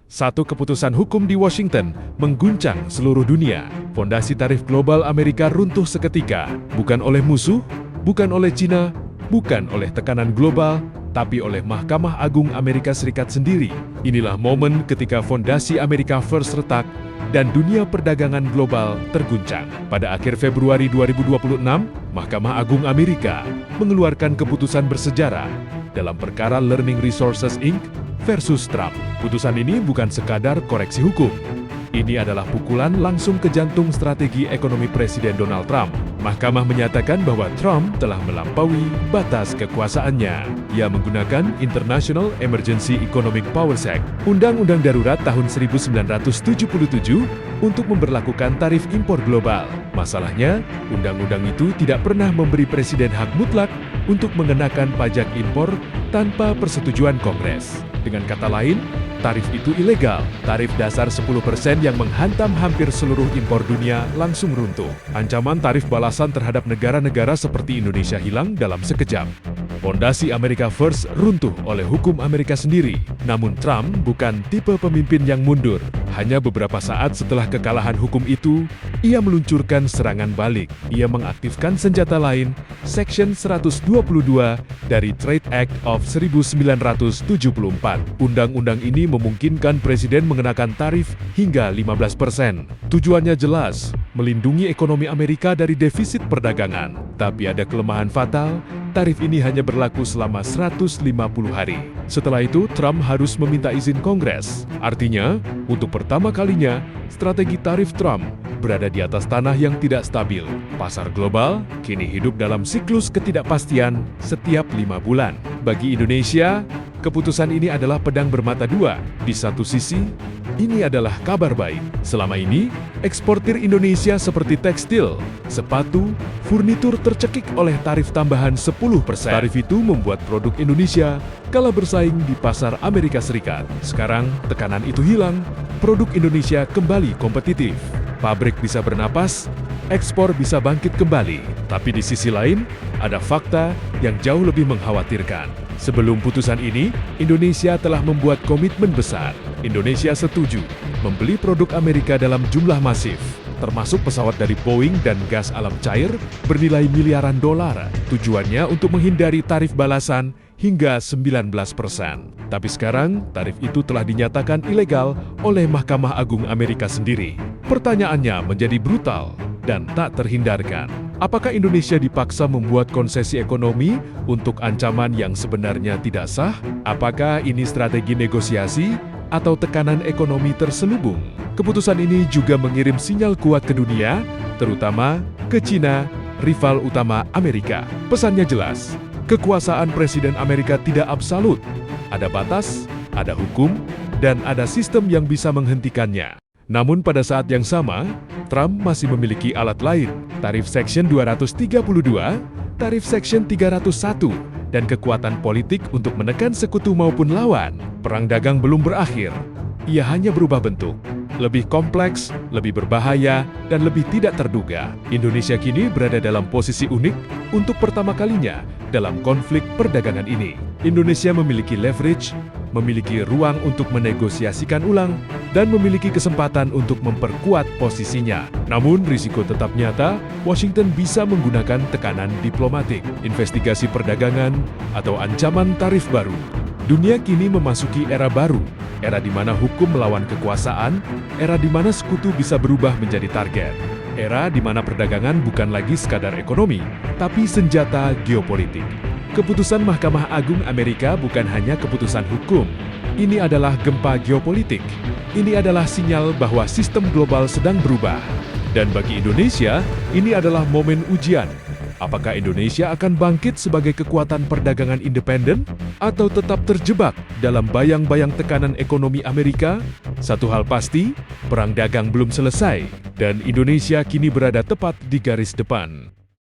Satu keputusan hukum di Washington mengguncang seluruh dunia. Fondasi tarif global Amerika runtuh seketika, bukan oleh musuh, bukan oleh China, bukan oleh tekanan global, tapi oleh Mahkamah Agung Amerika Serikat sendiri. Inilah momen ketika fondasi Amerika First retak dan dunia perdagangan global terguncang. Pada akhir Februari 2026, Mahkamah Agung Amerika mengeluarkan keputusan bersejarah dalam perkara Learning Resources Inc. versus Trump. Putusan ini bukan sekadar koreksi hukum. Ini adalah pukulan langsung ke jantung strategi ekonomi Presiden Donald Trump. Mahkamah menyatakan bahwa Trump telah melampaui batas kekuasaannya. Ia menggunakan International Emergency Economic Powers Act, Undang-Undang Darurat tahun 1977, untuk memberlakukan tarif impor global. Masalahnya, undang-undang itu tidak pernah memberi presiden hak mutlak untuk mengenakan pajak impor tanpa persetujuan Kongres. Dengan kata lain, tarif itu ilegal. Tarif dasar 10% yang menghantam hampir seluruh impor dunia langsung runtuh. Ancaman tarif balasan terhadap negara-negara seperti Indonesia hilang dalam sekejap. Fondasi Amerika First runtuh oleh hukum Amerika sendiri. Namun Trump bukan tipe pemimpin yang mundur. Hanya beberapa saat setelah kekalahan hukum itu, ia meluncurkan serangan balik. Ia mengaktifkan senjata lain, Section 122 dari Trade Act of 1974. Undang-undang ini memungkinkan presiden mengenakan tarif hingga 15%. Tujuannya jelas, melindungi ekonomi Amerika dari defisit perdagangan. Tapi ada kelemahan fatal, tarif ini hanya berlaku selama 150 hari. Setelah itu, Trump harus meminta izin Kongres. Artinya, untuk pertama kalinya, strategi tarif Trump berada di atas tanah yang tidak stabil. Pasar global kini hidup dalam siklus ketidakpastian setiap 5 bulan. Bagi Indonesia, keputusan ini adalah pedang bermata dua. Di satu sisi, ini adalah kabar baik. Selama ini, eksportir Indonesia seperti tekstil, sepatu, furnitur tercekik oleh tarif tambahan 10%. Tarif itu membuat produk Indonesia kalah bersaing di pasar Amerika Serikat. Sekarang, tekanan itu hilang, produk Indonesia kembali kompetitif. Pabrik bisa bernapas, ekspor bisa bangkit kembali. Tapi di sisi lain, ada fakta yang jauh lebih mengkhawatirkan. Sebelum putusan ini, Indonesia telah membuat komitmen besar. Indonesia setuju membeli produk Amerika dalam jumlah masif, termasuk pesawat dari Boeing dan gas alam cair bernilai miliaran dolar. Tujuannya untuk menghindari tarif balasan hingga 19%. Tapi sekarang, tarif itu telah dinyatakan ilegal oleh Mahkamah Agung Amerika sendiri. Pertanyaannya menjadi brutal dan tak terhindarkan. Apakah Indonesia dipaksa membuat konsesi ekonomi untuk ancaman yang sebenarnya tidak sah? Apakah ini strategi negosiasi atau tekanan ekonomi terselubung? Keputusan ini juga mengirim sinyal kuat ke dunia, terutama ke China, rival utama Amerika. Pesannya jelas, kekuasaan Presiden Amerika tidak absolut. Ada batas, ada hukum, dan ada sistem yang bisa menghentikannya. Namun pada saat yang sama, Trump masih memiliki alat lain, tarif Section 232, tarif Section 301, dan kekuatan politik untuk menekan sekutu maupun lawan. Perang dagang belum berakhir, ia hanya berubah bentuk. Lebih kompleks, lebih berbahaya, dan lebih tidak terduga. Indonesia kini berada dalam posisi unik untuk pertama kalinya dalam konflik perdagangan ini. Indonesia memiliki leverage, memiliki ruang untuk menegosiasikan ulang, dan memiliki kesempatan untuk memperkuat posisinya. Namun, risiko tetap nyata, Washington bisa menggunakan tekanan diplomatik, investigasi perdagangan, atau ancaman tarif baru. Dunia kini memasuki era baru, era di mana hukum melawan kekuasaan, era di mana sekutu bisa berubah menjadi target, era di mana perdagangan bukan lagi sekadar ekonomi, tapi senjata geopolitik. Keputusan Mahkamah Agung Amerika bukan hanya keputusan hukum. Ini adalah gempa geopolitik. Ini adalah sinyal bahwa sistem global sedang berubah. Dan bagi Indonesia, ini adalah momen ujian. Apakah Indonesia akan bangkit sebagai kekuatan perdagangan independen atau tetap terjebak dalam bayang-bayang tekanan ekonomi Amerika? Satu hal pasti, perang dagang belum selesai dan Indonesia kini berada tepat di garis depan.